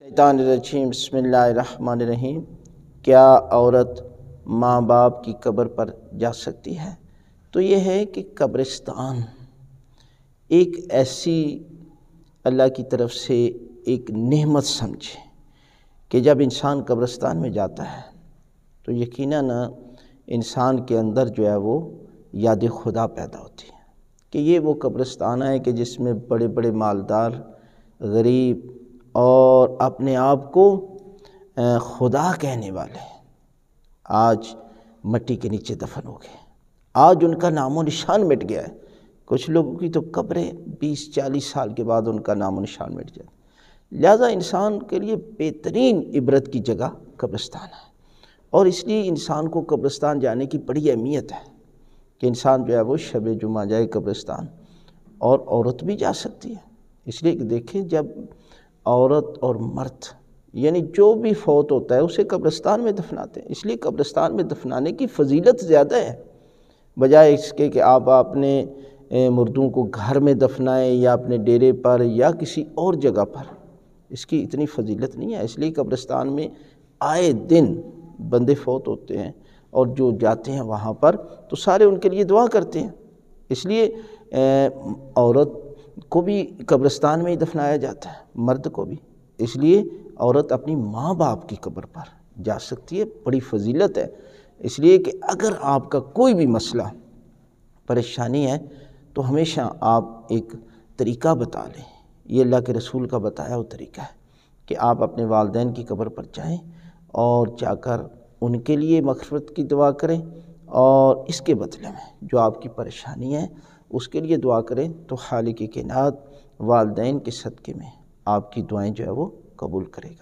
شیطان الرجیم بسم اللہ الرحمن الرحیم۔ کیا عورت ماں باپ کی قبر پر جا سکتی ہے؟ تو یہ ہے کہ قبرستان ایک ایسی اللہ کی طرف سے ایک نعمت سمجھے کہ جب انسان قبرستان میں جاتا ہے تو یقیناً انسان کے اندر جو ہے وہ یاد خدا پیدا ہوتی ہے کہ یہ وہ قبرستان ہے کہ جس میں بڑے بڑے مالدار، غریب اور اپنے آپ کو خدا کہنے والے آج مٹی کے نیچے دفن ہو گئے، آج ان کا نام و نشان مٹ گیا ہے۔ کچھ لوگوں کی تو قبریں 20-40 سال کے بعد ان کا نام و نشان مٹ جائے۔ لہذا انسان کے لیے بہترین عبرت کی جگہ قبرستان ہے، اور اس لیے انسان کو قبرستان جانے کی بڑی اہمیت ہے کہ انسان جو ہے وہ شب جمعہ جائے قبرستان، اور عورت بھی جا سکتی ہے۔ اس لیے کہ دیکھیں، جب عورت اور مرد یعنی جو بھی فوت ہوتا ہے اسے قبرستان میں دفناتے ہیں، اس لیے قبرستان میں دفنانے کی فضیلت زیادہ ہے بجائے اس کے کہ آپ اپنے مردوں کو گھر میں دفنائیں یا اپنے ڈیرے پر یا کسی اور جگہ پر۔ اس کی اتنی فضیلت نہیں ہے۔ اس لیے قبرستان میں آئے دن بندے فوت ہوتے ہیں، اور جو جاتے ہیں وہاں پر تو سارے ان کے لیے دعا کرتے ہیں۔ اس لیے عورت کو بھی قبرستان میں ہی دفنایا جاتا ہے، مرد کو بھی۔ اس لیے عورت اپنی ماں باپ کی قبر پر جا سکتی ہے، بڑی فضیلت ہے۔ اس لیے کہ اگر آپ کا کوئی بھی مسئلہ پریشانی ہے تو ہمیشہ آپ ایک طریقہ بتا لیں، یہ اللہ کے رسول کا بتایا وہ طریقہ ہے کہ آپ اپنے والدین کی قبر پر جائیں اور جا کر ان کے لیے مغفرت کی دعا کریں، اور اس کے بدلے میں جو آپ کی پریشانی ہے اس کے لیے دعا کریں، تو خالق کائنات والدین کے صدقے میں آپ کی دعائیں جو ہے وہ قبول کرے گا۔